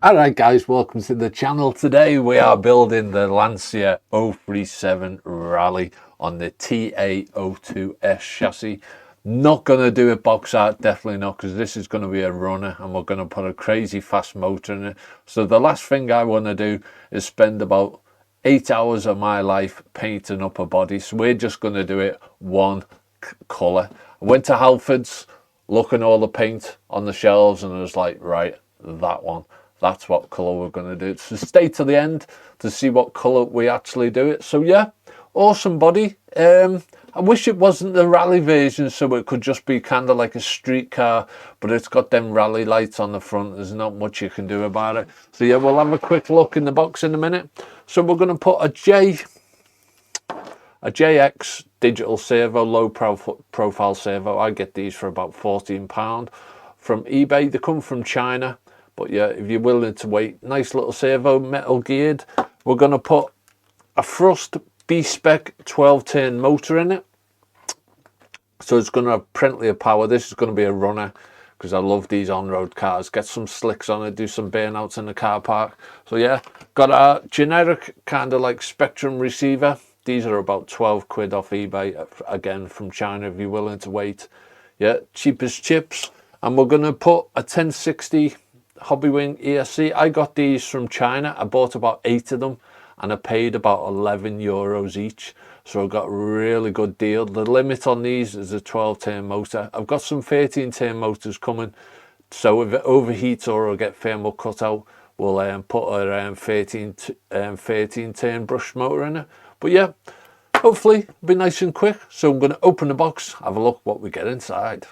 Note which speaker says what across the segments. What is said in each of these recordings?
Speaker 1: Alright guys, welcome to the channel. Today we are building the Lancia 037 Rally on the TA02-S chassis. Not going to do it box art, definitely not, because this is going to be a runner and we're going to put a crazy fast motor in it. So the last thing I want to do is spend about 8 hours of my life painting up a body. So we're just going to do it one colour. I went to Halfords, looking at all the paint on the shelves, and I was like, right, that one. That's what colour we're going to do. So stay to the end to see what colour we actually do it. So yeah, awesome body. I wish it wasn't the rally version, so it could just be kind of like a street car, but it's got them rally lights on the front. There's not much you can do about it. So yeah, we'll have a quick look in the box in a minute. So we're going to put a JX digital servo, low profile servo. I get these for about £14 from eBay. They come from China. But yeah, if you're willing to wait, nice little servo, metal geared. We're going to put a Thrust B-Spec 12-turn motor in it. So it's going to have plenty of power. This is going to be a runner because I love these on-road cars. Get some slicks on it, do some burnouts in the car park. So yeah, got a generic kind of like Spectrum receiver. These are about 12 quid off eBay, again from China if you're willing to wait. Yeah, cheap as chips. And we're going to put a 1060 Hobbywing ESC. I got these from China. I bought about 8 of them and I paid about €11 each. So I got a really good deal. The limit on these is a 12-turn motor. I've got some 13-turn motors coming. So if it overheats or it'll get thermal cut out, we'll put a 13-turn brush motor in it. But yeah, hopefully it'll be nice and quick. So I'm going to open the box, have a look what we get inside.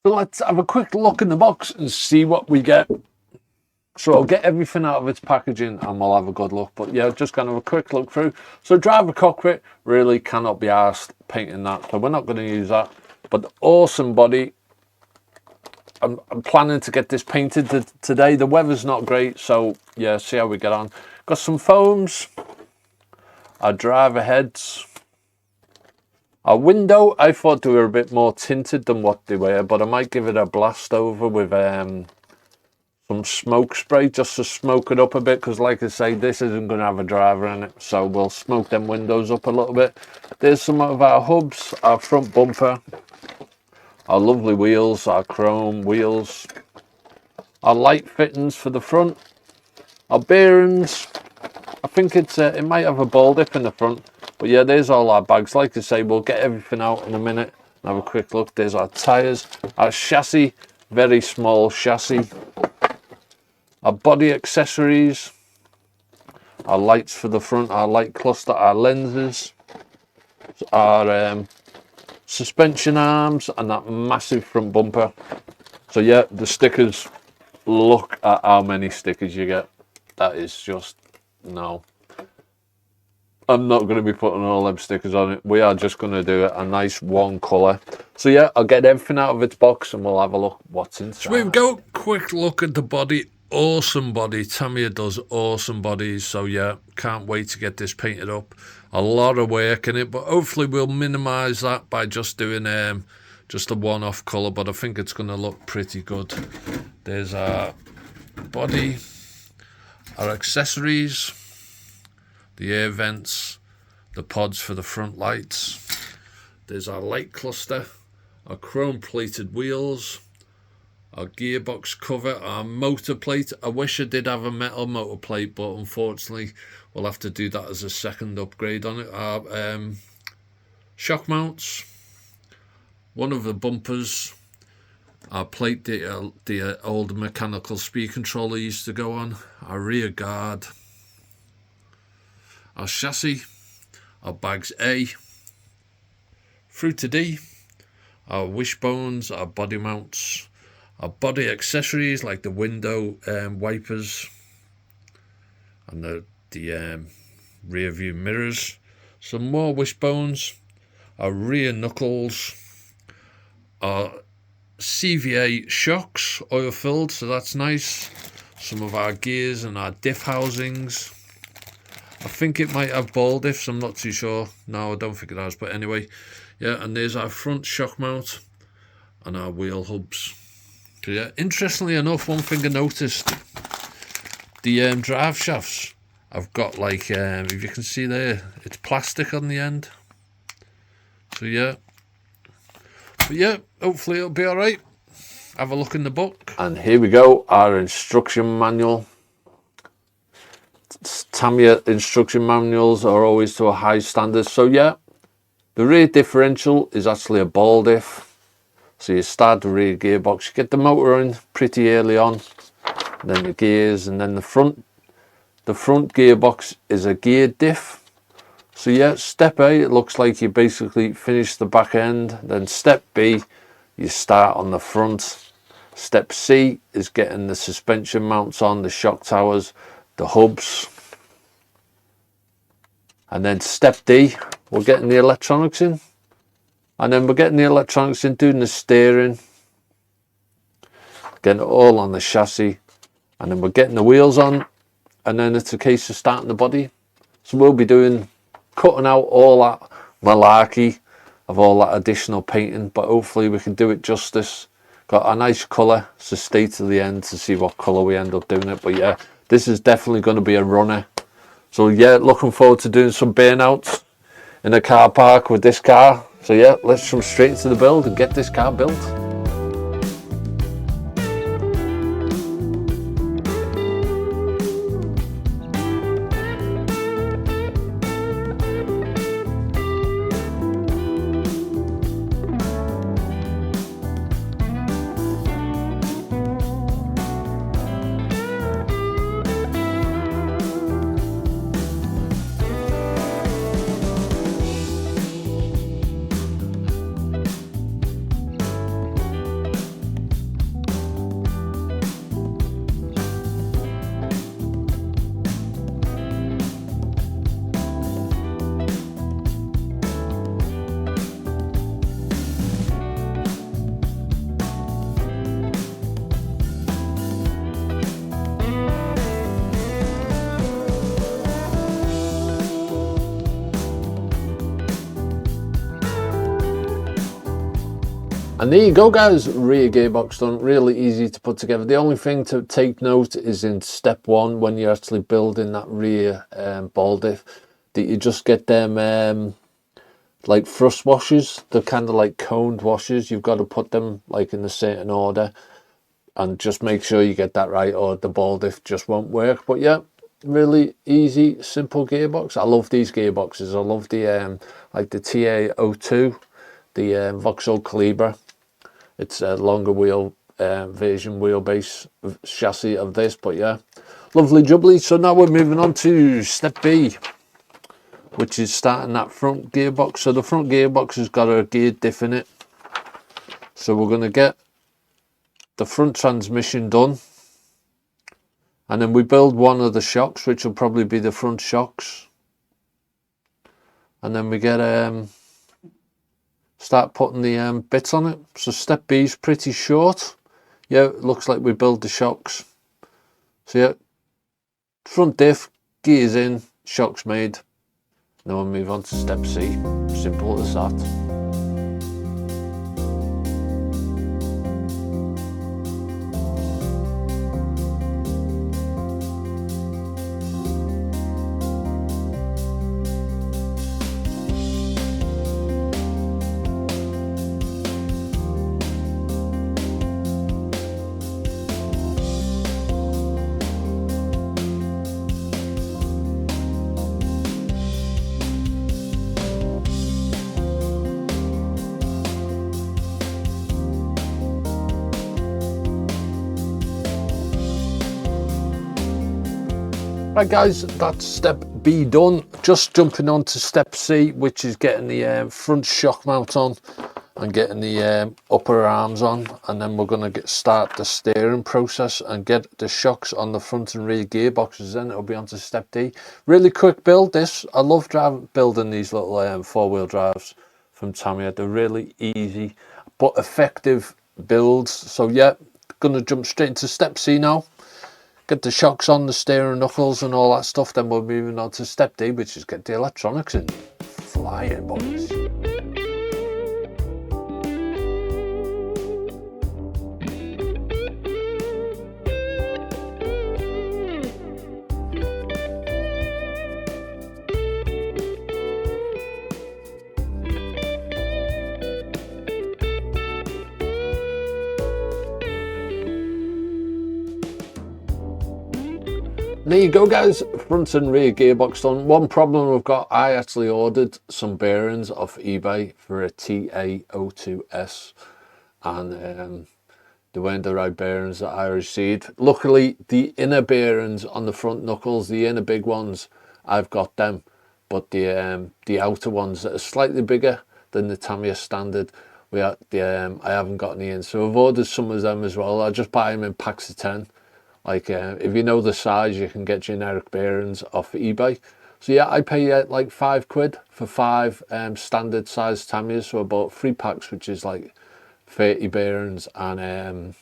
Speaker 1: So let's have a quick look in the box and see what we get. So I'll get everything out of its packaging and we'll have a good look. But yeah, just kind of a quick look through. So driver cockpit, really cannot be arsed painting that. So we're not going to use that. But the awesome body. I'm planning to get this painted today. The weather's not great. So yeah, see how we get on. Got some foams. Our driver heads. Our window, I thought they were a bit more tinted than what they were. But I might give it a blast over with some smoke spray just to smoke it up a bit, because like I say, this isn't going to have a driver in it, so we'll smoke them windows up a little bit. There's some of our hubs, our front bumper, our lovely wheels, our chrome wheels, our light fittings for the front, our bearings. I think it might have a ball dip in the front, but yeah, there's all our bags. Like I say, we'll get everything out in a minute and have a quick look. There's our tyres, our chassis, very small chassis. Our body accessories, our lights for the front, our light cluster, our lenses, our suspension arms, and that massive front bumper. So yeah, the stickers, look at how many stickers you get. That is just, no. I'm not going to be putting all them stickers on it. We are just going to do it a nice one colour. So yeah, I'll get everything out of its box and we'll have a look what's inside. So we go, quick look at the body. Awesome body. Tamiya does awesome bodies, so yeah, can't wait to get this painted up. A lot of work in it, but hopefully we'll minimise that by just doing just a one-off colour, but I think it's going to look pretty good. There's our body, our accessories, the air vents, the pods for the front lights. There's our light cluster, our chrome plated wheels, our gearbox cover, our motor plate. I wish I did have a metal motor plate, but unfortunately we'll have to do that as a second upgrade on it. Our shock mounts, one of the bumpers, our plate, the old mechanical speed controller used to go on, our rear guard, our chassis, our bags A, through to D, our wishbones, our body mounts, our body accessories like the window wipers and the rear view mirrors, some more wishbones, our rear knuckles, our CVA shocks, oil filled, so that's nice, some of our gears and our diff housings. I think it might have ball diffs, I'm not too sure. No, I don't think it has, but anyway, yeah, and there's our front shock mount and our wheel hubs. So yeah, interestingly enough, one thing I noticed, The drive shafts, I've got like, if you can see there, it's plastic on the end. So yeah, but yeah, hopefully it'll be all right. Have a look in the book. And here we go, our instruction manual. Tamiya instruction manuals are always to a high standard. So yeah, the rear differential is actually a ball diff. So you start the rear gearbox, you get the motor in pretty early on, then the gears, and then the front gearbox is a gear diff. So yeah, step A, it looks like you basically finish the back end. Then step B, you start on the front. Step C is getting the suspension mounts on, the shock towers, the hubs. And then step D, we're getting the electronics in. And then we're getting the electronics in, doing the steering, getting it all on the chassis. And then we're getting the wheels on. And then it's a case of starting the body. So we'll be cutting out all that malarkey of all that additional painting. But hopefully we can do it justice. Got a nice colour, so stay to the end to see what colour we end up doing it. But yeah, this is definitely going to be a runner. So yeah, looking forward to doing some burnouts in a car park with this car. So yeah, let's jump straight into the build and get this car built. And there you go guys, rear gearbox done, really easy to put together. The only thing to take note is in step one, when you're actually building that rear ball diff, that you just get them like thrust washers. They're kind of like coned washers. You've got to put them like in a certain order and just make sure you get that right, or the ball diff just won't work. But yeah, really easy, simple gearbox. I love these gearboxes. I love the like the TA02, the Vauxhall Calibra. It's a longer wheel version wheelbase chassis of this, but yeah, lovely jubbly. So now we're moving on to step B, which is starting that front gearbox. So the front gearbox has got a gear diff in it. So we're going to get the front transmission done, and then we build one of the shocks, which will probably be the front shocks, and then we get start putting the bits on it. So step B is pretty short. Yeah, it looks like we build the shocks. So yeah, front diff, gears in, shocks made. Now we'll move on to step C. Simple as that. Right guys, that's step B done. Just jumping on to step C, which is getting the front shock mount on and getting the upper arms on, and then we're going to start the steering process and get the shocks on the front and rear gearboxes. Then it'll be on to step D. Really quick build this. I love building these little four-wheel drives from Tamiya. They're really easy but effective builds. So yeah, going to jump straight into step C now. Get the shocks on, the steering knuckles and all that stuff. Then we're moving on to step D, which is get the electronics in. Flying, boys. There you go guys, front and rear gearbox done. One problem we've got, I actually ordered some bearings off eBay for a TA02-S and they weren't the right bearings that I received. Luckily the inner bearings on the front knuckles, the inner big ones, I've got them, but the outer ones that are slightly bigger than the Tamiya standard, I haven't got any in, so I've ordered some of them as well. I just buy them in packs of 10. Like if you know the size, you can get generic bearings off eBay. So yeah, I pay like £5 for 5 standard size Tamiyas. So I bought 3 packs, which is like 30 bearings, and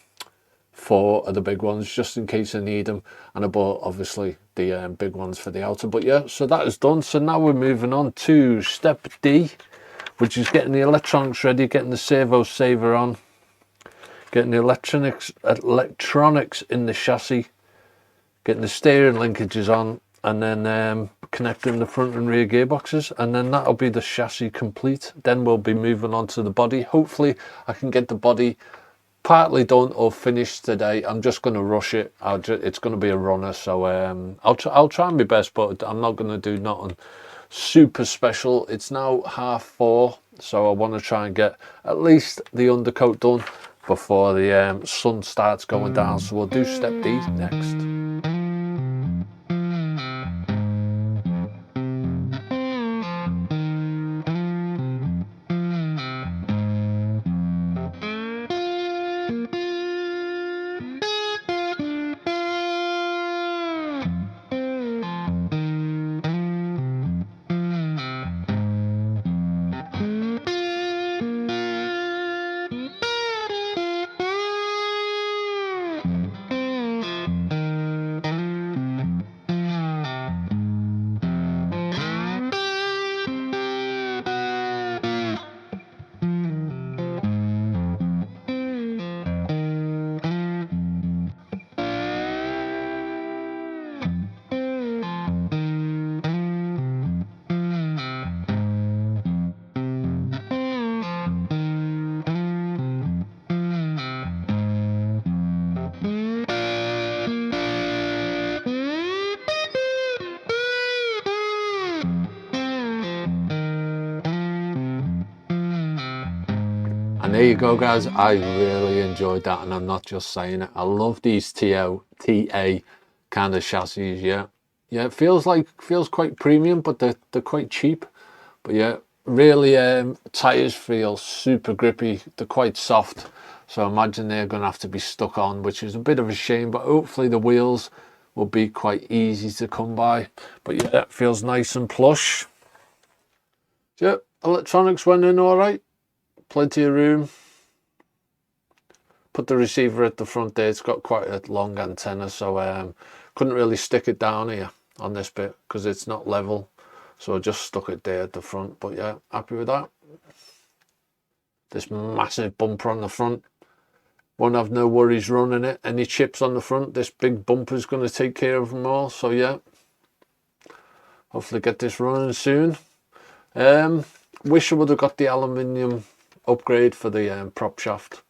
Speaker 1: 4 of the big ones just in case I need them. And I bought obviously the big ones for the outer. But yeah, so that is done. So now we're moving on to step D, which is getting the electronics ready, getting the servo saver on, getting the electronics in the chassis, getting the steering linkages on, and then connecting the front and rear gearboxes, and then that'll be the chassis complete. Then we'll be moving on to the body. Hopefully I can get the body partly done or finished today. I'm just going to rush it. It's going to be a runner, so I'll try my best, but I'm not going to do nothing super special. It's now 4:30, so I want to try and get at least the undercoat done before the sun starts going down. So we'll do step D next. And there you go guys, I really enjoyed that, and I'm not just saying it. I love these TA kind of chassis. Yeah, it feels quite premium, but they're quite cheap. But yeah, really tires feel super grippy. They're quite soft, so I imagine they're going to have to be stuck on, which is a bit of a shame, but hopefully the wheels will be quite easy to come by. But yeah, it feels nice and plush. Yeah, electronics went in all right. Plenty of room. Put the receiver at the front there. It's got quite a long antenna, so couldn't really stick it down here on this bit because it's not level, so I just stuck it there at the front. But yeah, happy with that. This massive bumper on the front, won't have no worries running it. Any chips on the front, this big bumper is going to take care of them all. So yeah, hopefully get this running soon. Wish I would have got the aluminium upgrade for the prop shaft.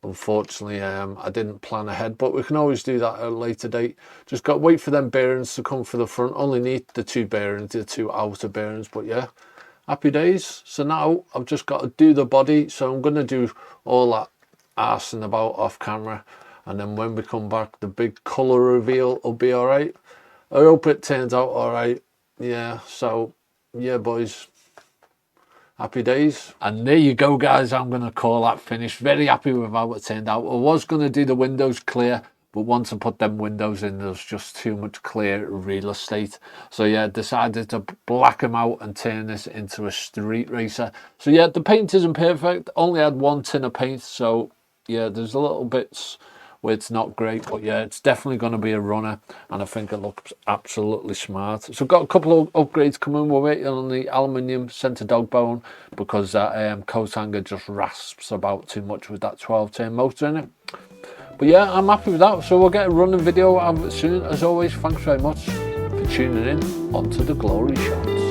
Speaker 1: Unfortunately, I didn't plan ahead, but we can always do that at a later date. Just got to wait for them bearings to come for the front. Only need the 2 bearings, the 2 outer bearings. But yeah, happy days. So now I've just got to do the body, so I'm going to do all that arsing about off camera, and then when we come back, the big colour reveal will be all right. I hope it turns out all right. Yeah, so yeah boys, happy days. And there you go guys, I'm going to call that finished. Very happy with how it turned out. I was going to do the windows clear, but once I put them windows in, there's just too much clear real estate. So yeah, decided to black them out and turn this into a street racer. So yeah, the paint isn't perfect. Only had 1 tin of paint, so yeah, there's a little bits where it's not great, but yeah, it's definitely going to be a runner, and I think it looks absolutely smart. So got a couple of upgrades coming. We're waiting on the aluminium centre dog bone because that coat hanger just rasps about too much with that 12-turn motor in it. But yeah, I'm happy with that, so we'll get a running video out of it soon. As always, thanks very much for tuning in onto the glory shots.